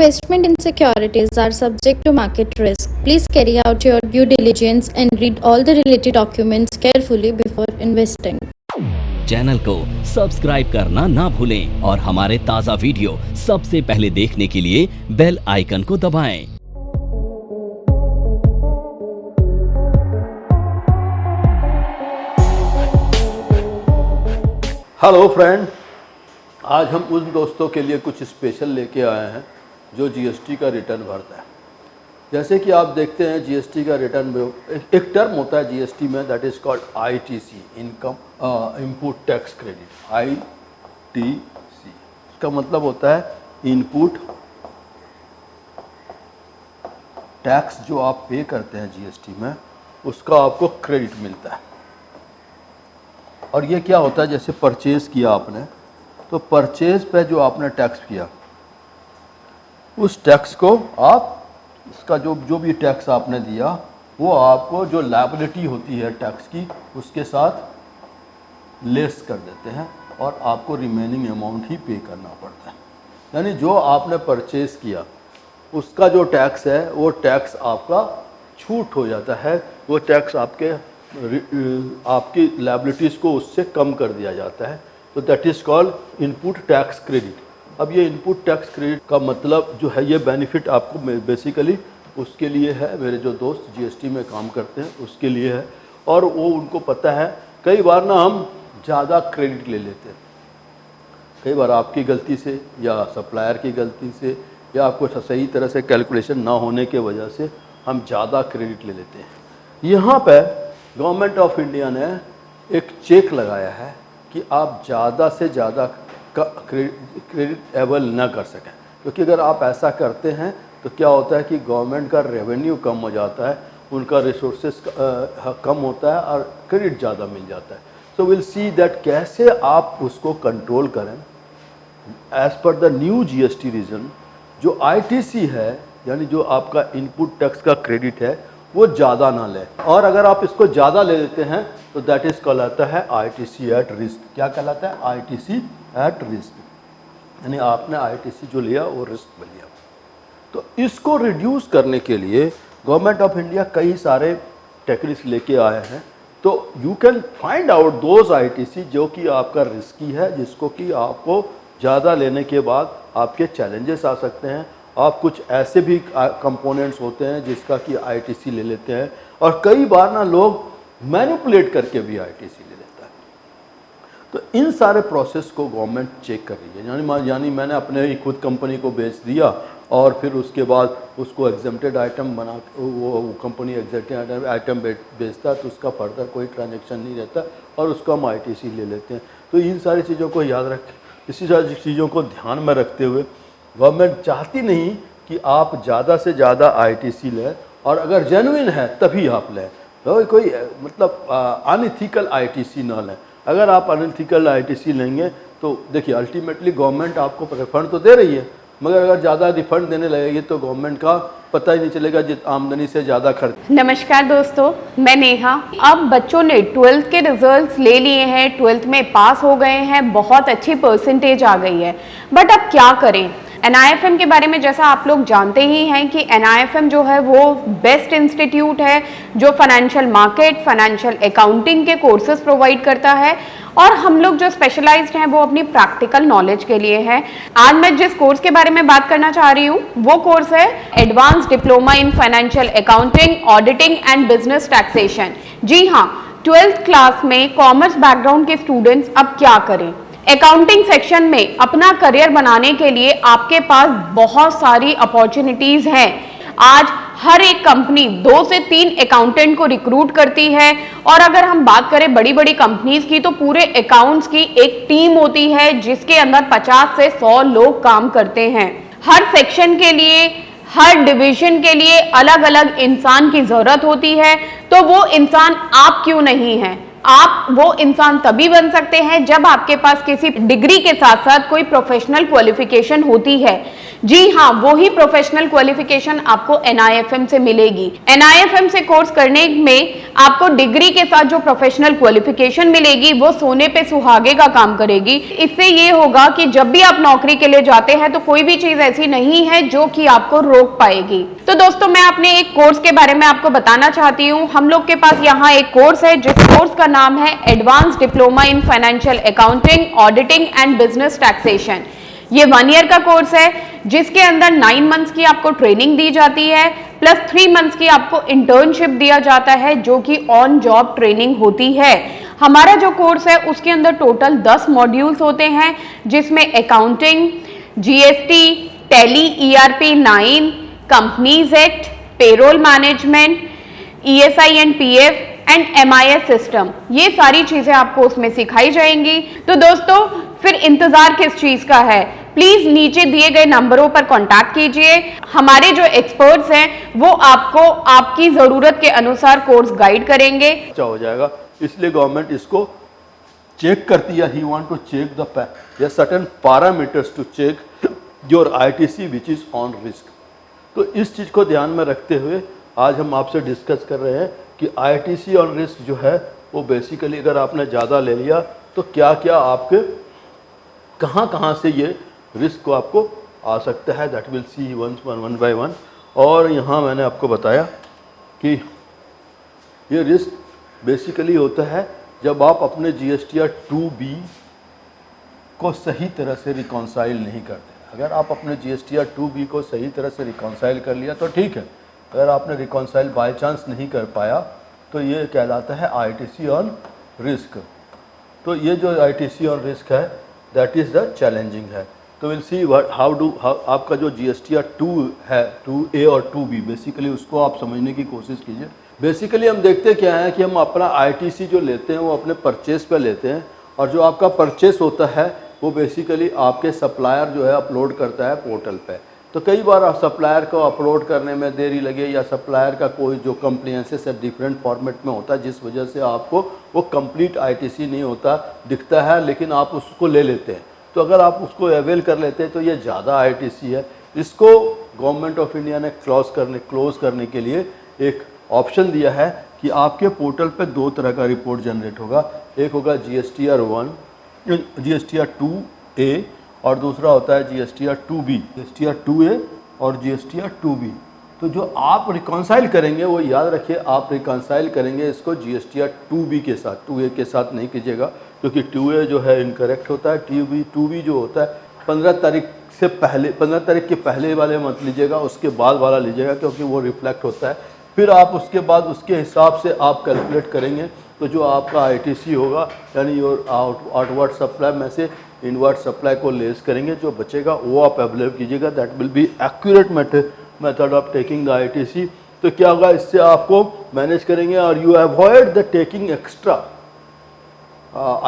Investment in securities are subject to market risk. Please carry out your due diligence and read all the related documents carefully before investing. Channel को subscribe करना ना भूलें और हमारे ताज़ा video सबसे पहले देखने के लिए बेल आइकन को दबाएं। हेलो फ्रेंड, आज हम उन दोस्तों के लिए कुछ स्पेशल लेके आए हैं जो जीएसटी का रिटर्न भरता है। जैसे कि आप देखते हैं जीएसटी का रिटर्न में एक टर्म होता है जीएसटी में, that is called ITC, income input tax credit. ITC इसका मतलब होता है इनपुट टैक्स जो आप पे करते हैं जीएसटी में, उसका आपको क्रेडिट मिलता है। और ये क्या होता है, जैसे परचेज़ किया आपने, तो परचेज़ पे जो आपने टैक्स किया, उस टैक्स को आप इसका जो भी टैक्स आपने दिया, वो आपको जो लायबिलिटी होती है टैक्स की, उसके साथ लेस कर देते हैं और आपको रिमेनिंग अमाउंट ही पे करना पड़ता है। यानी जो आपने परचेज़ किया उसका जो टैक्स है वो टैक्स आपका छूट हो जाता है, वो टैक्स आपकी लायबिलिटीज़ को उससे कम कर दिया जाता है। तो that is called input tax credit. अब ये इनपुट टैक्स क्रेडिट का मतलब जो है, ये बेनिफिट आपको बेसिकली उसके लिए है, मेरे जो दोस्त जीएसटी में काम करते हैं उसके लिए है। और वो उनको पता है, कई बार ना हम ज़्यादा क्रेडिट ले लेते हैं, कई बार आपकी गलती से या सप्लायर की गलती से या आपको सही तरह से कैलकुलेशन ना होने के वजह से हम ज़्यादा क्रेडिट ले लेते हैं। यहाँ पर गवर्नमेंट ऑफ इंडिया ने एक चेक लगाया है कि आप ज़्यादा से ज़्यादा क्रेडिट एबल ना कर सकें, क्योंकि अगर आप ऐसा करते हैं तो क्या होता है कि गवर्नमेंट का रेवेन्यू कम हो जाता है, उनका रिसोर्सेस कम होता है और क्रेडिट ज़्यादा मिल जाता है। सो विल सी दैट कैसे आप उसको कंट्रोल करें। As per the new GST reason, जो आईटीसी है यानी जो आपका इनपुट टैक्स का क्रेडिट है, वो ज़्यादा ना लें। और अगर आप इसको ज़्यादा ले लेते हैं तो दैट इज़ कहलाता है आईटीसी एट रिस्क। क्या कहलाता है? आईटीसी एट रिस्क, यानी आपने आईटीसी जो लिया वो रिस्क में लिया। तो इसको रिड्यूस करने के लिए गवर्नमेंट ऑफ इंडिया कई सारे टेक्निक्स लेके आए हैं। तो you can find out those ITC जो कि आपका रिस्की है, जिसको कि आपको ज़्यादा लेने के बाद आपके चैलेंजेस आ सकते हैं। आप कुछ ऐसे भी कंपोनेंट्स होते हैं जिसका कि आईटीसी ले लेते हैं, और कई बार ना लोग मैनिपुलेट करके भी आईटीसी ले लेता है। तो इन सारे प्रोसेस को गवर्नमेंट चेक कर रही है। यानी मैंने अपने ही खुद कंपनी को बेच दिया और फिर उसके बाद उसको एग्जेम्प्टेड आइटम बना, वो कंपनी एग्जेम्प्टेड आइटम बेचता है तो उसका फर्दर कोई ट्रांजेक्शन नहीं रहता और उसको हम आईटीसी ले लेते हैं। तो इन सारी चीज़ों को याद रखें, इसी सारी चीज़ों को ध्यान में रखते हुए गवर्नमेंट चाहती नहीं कि आप ज़्यादा से ज़्यादा आईटीसी लें, और अगर जेन्युइन है तभी आप लें। तो कोई मतलब अनइथिकल आईटीसी ना लें। अगर आप अनइथिकल आईटीसी लेंगे तो देखिए अल्टीमेटली गवर्नमेंट आपको रिफंड तो दे रही है, मगर अगर ज़्यादा रिफंड देने लगेगी तो गवर्नमेंट का पता ही नहीं चलेगा, जित आमदनी से ज़्यादा खर्च। नमस्कार दोस्तों, मैं नेहा। अब बच्चों ने 12th के रिजल्ट्स ले लिए हैं, 12th में पास हो गए हैं, बहुत अच्छी परसेंटेज आ गई है, बट अब क्या करें? NIFM के बारे में जैसा आप लोग जानते ही हैं कि NIFM जो है वो बेस्ट इंस्टीट्यूट है जो फाइनेंशियल मार्केट, फाइनेंशियल अकाउंटिंग के कोर्सेज प्रोवाइड करता है, और हम लोग जो स्पेशलाइज्ड हैं वो अपनी प्रैक्टिकल नॉलेज के लिए है। आज मैं जिस कोर्स के बारे में बात करना चाह रही हूँ वो कोर्स है advance diploma in financial accounting, auditing and business taxation. जी हाँ, 12th क्लास में कॉमर्स बैकग्राउंड के स्टूडेंट्स अब क्या करें? अकाउंटिंग सेक्शन में अपना करियर बनाने के लिए आपके पास बहुत सारी अपॉर्चुनिटीज हैं। आज हर एक कंपनी 2 से 3 अकाउंटेंट को रिक्रूट करती है, और अगर हम बात करें बड़ी बड़ी कंपनीज की तो पूरे अकाउंट्स की एक टीम होती है जिसके अंदर 50 से 100 लोग काम करते हैं। हर सेक्शन के लिए, हर डिवीजन के लिए अलग अलग इंसान की जरूरत होती है। तो वो इंसान आप क्यों नहीं है? आप वो इंसान तभी बन सकते हैं जब आपके पास किसी डिग्री के साथ साथ कोई प्रोफेशनल क्वालिफिकेशन होती है। जी हाँ, वो ही प्रोफेशनल क्वालिफिकेशन आपको NIFM से मिलेगी। NIFM से कोर्स करने में आपको डिग्री के साथ जो प्रोफेशनल क्वालिफिकेशन मिलेगी वो सोने पे सुहागे का काम करेगी। इससे ये होगा कि जब भी आप नौकरी के लिए जाते हैं तो कोई भी चीज ऐसी नहीं है जो कि आपको रोक पाएगी। तो दोस्तों, मैं अपने एक कोर्स के बारे में आपको बताना चाहती हूँ। हम लोग के पास यहाँ एक कोर्स है जिस कोर्स का नाम है advance diploma in financial accounting, auditing and business taxation. ये 1 ईयर का कोर्स है जिसके अंदर 9 मंथ्स की आपको ट्रेनिंग दी जाती है प्लस 3 मंथ्स की आपको इंटर्नशिप दिया जाता है जो कि ऑन जॉब ट्रेनिंग होती है। हमारा जो कोर्स है उसके अंदर टोटल 10 मॉड्यूल्स होते हैं जिसमें accounting, GST, tally, ERP 9, companies act, payroll management, ESI and PF and MIS system, ये सारी चीजें आपको उसमें सिखाई जाएंगी। तो दोस्तों, फिर इंतजार किस चीज का है? प्लीज नीचे दिए गए नंबरों पर कांटेक्ट कीजिए। हमारे जो एक्सपर्ट्स हैं वो आपको आपकी जरूरत के अनुसार कोर्स गाइड करेंगे। अच्छा हो जाएगा, इसलिए गवर्नमेंट इसको चेक करती है। He want to check the certain parameters to check your ITC which is on risk. तो इस चीज को ध्यान में रखते हुए आज हम आपसे डिस्कस कर रहे हैं कि ITC ऑन रिस्क जो है वो बेसिकली अगर आपने ज़्यादा ले लिया तो क्या क्या आपके कहाँ से ये रिस्क को आपको आ सकता है, that will see one by one. और यहाँ मैंने आपको बताया कि ये रिस्क बेसिकली होता है जब आप अपने GSTR 2B को सही तरह से रिकॉन्साइल नहीं करते। अगर आप अपने GSTR 2B को सही तरह से रिकॉन्साइल कर लिया तो ठीक है, अगर आपने रिकॉन्साइल बाय चांस नहीं कर पाया तो ये कहलाता है ITC ऑन रिस्क। तो ये जो ITC ऑन रिस्क है दैट इज़ द चैलेंजिंग है। तो विल सी हाउ आपका जो GSTR 2 है, 2A और 2B, बेसिकली उसको आप समझने की कोशिश कीजिए। बेसिकली हम देखते क्या है कि हम अपना ITC जो लेते हैं वो अपने परचेस पे लेते हैं, और जो आपका परचेस होता है वो बेसिकली आपके सप्लायर जो है अपलोड करता है पोर्टल पे। तो कई बार सप्लायर को अपलोड करने में देरी लगे या सप्लायर का कोई जो कंप्लायंसेस है डिफरेंट फॉर्मेट में होता है जिस वजह से आपको वो कंप्लीट ITC नहीं होता दिखता है, लेकिन आप उसको ले लेते हैं। तो अगर आप उसको अवेल कर लेते हैं तो ये ज़्यादा ITC है। इसको गवर्नमेंट ऑफ इंडिया ने क्लोज करने के लिए एक ऑप्शन दिया है कि आपके पोर्टल पे 2 तरह का रिपोर्ट जनरेट होगा। एक होगा GSTR 2A और दूसरा होता है GSTR 2B, GSTR 2A और GSTR 2B। तो जो आप रिकॉन्साइल करेंगे वो याद रखिए, आप रिकॉन्साइल करेंगे इसको GSTR 2B के साथ, 2A के साथ नहीं कीजिएगा, क्योंकि 2A जो है इनकरेक्ट होता है। 2B जो होता है 15 तारीख के पहले वाले मत लीजिएगा, उसके बाद वाला लीजिएगा, क्योंकि वो रिफ्लेक्ट होता है। फिर आप उसके बाद उसके हिसाब से आप कैलकुलेट करेंगे तो जो आपका ITC होगा यानी योर आउटवर्ड सप्लाई में से इनवर्ड सप्लाई को लेस करेंगे, जो बचेगा वो आप अवेलेबल कीजिएगा। That will be accurate method of taking the ITC। तो क्या होगा, इससे आपको मैनेज करेंगे और you avoid the taking extra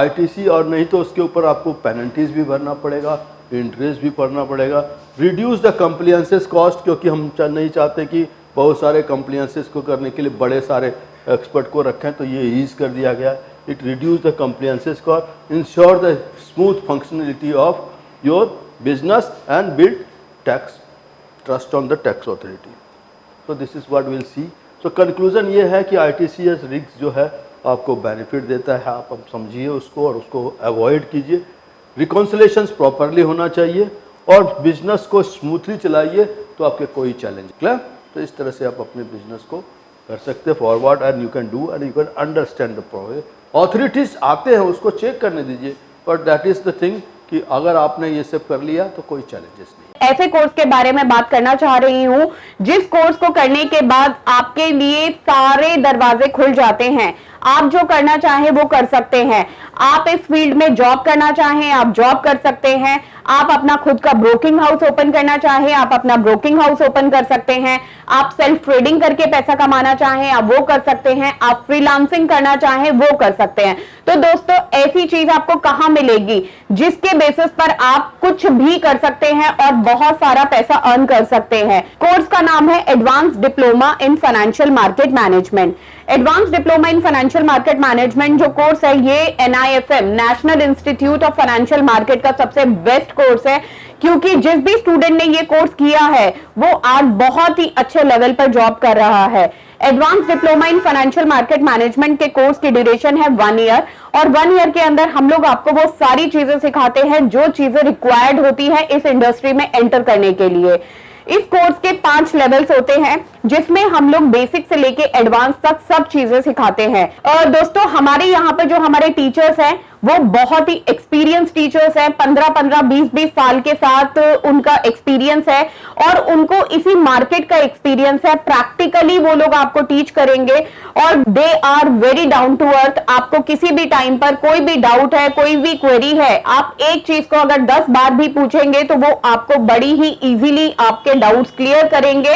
ITC, और नहीं तो उसके ऊपर आपको पेनल्टीज भी भरना पड़ेगा, इंटरेस्ट भी भरना पड़ेगा। रिड्यूस द कंप्लायंसेस कॉस्ट, क्योंकि हम नहीं चाहते कि बहुत सारे कंप्लायंसेस को करने के लिए बड़े सारे एक्सपर्ट को रखें, तो ये ईज कर दिया गया। It reduce the compliances cost, ensure the smooth functionality of your business and build tax trust on the tax authority. तो this is what will see. तो कंक्लूजन ये है कि ITCS रिस्क जो है आपको बेनिफिट देता है, आप समझिए उसको और उसको अवॉइड कीजिए। रिकॉन्सिलेशंस प्रॉपरली होना चाहिए और बिजनेस को स्मूथली चलाइए, तो आपके कोई चैलेंज क्लियर। तो इस तरह से आप अपने बिजनेस को कर सकते हैं forward, and you can do and you can understand the problem. Authorities आते हैं उसको चेक करने दीजिए, but that is the thing कि अगर आपने ये सब कर लिया तो कोई चैलेंजेस नहीं। ऐसे कोर्स के बारे में बात करना चाह रही हूं जिस कोर्स को करने के बाद आपके लिए सारे दरवाजे खुल जाते हैं। आप जो करना चाहें वो कर सकते हैं। आप इस फील्ड में जॉब करना चाहें, आप जॉब कर सकते हैं। आप अपना खुद का ब्रोकिंग हाउस ओपन करना चाहें, आप अपना ब्रोकिंग हाउस ओपन कर सकते हैं। आप सेल्फ ट्रेडिंग करके पैसा कमाना चाहें, आप वो कर सकते हैं। आप फ्रीलांसिंग करना चाहें, वो कर सकते हैं। तो दोस्तों, ऐसी चीज आपको कहां मिलेगी जिसके बेसिस पर आप कुछ भी कर सकते हैं और बहुत सारा पैसा अर्न कर सकते हैं। कोर्स का नाम है advance diploma in financial market management. Advance diploma in financial market management जो कोर्स है ये NIFM national institute of financial market का सबसे बेस्ट कोर्स है, क्योंकि जिस भी स्टूडेंट ने ये कोर्स किया है वो आज बहुत ही अच्छे लेवल पर जॉब कर रहा है। Advance diploma in financial market management के कोर्स की ड्यूरेशन है 1 ईयर, और 1 ईयर के अंदर हम लोग आपको वो सारी चीजें सिखाते हैं जो चीजें रिक्वायर्ड होती है इस इंडस्ट्री में एंटर करने के लिए। इस कोर्स के 5 लेवल्स होते हैं जिसमें हम लोग बेसिक से लेके एडवांस तक सब चीजें सिखाते हैं। और दोस्तों हमारे यहाँ पे जो हमारे टीचर्स हैं वो बहुत ही एक्सपीरियंस टीचर्स हैं, 15-15, 20-20 साल के साथ उनका एक्सपीरियंस है और उनको इसी मार्केट का एक्सपीरियंस है। प्रैक्टिकली वो लोग आपको टीच करेंगे और they are very down to earth. आपको किसी भी टाइम पर कोई भी डाउट है, कोई भी क्वेरी है, आप एक चीज को अगर 10 बार भी पूछेंगे तो वो आपको बड़ी ही इजीली आपके डाउट्स क्लियर करेंगे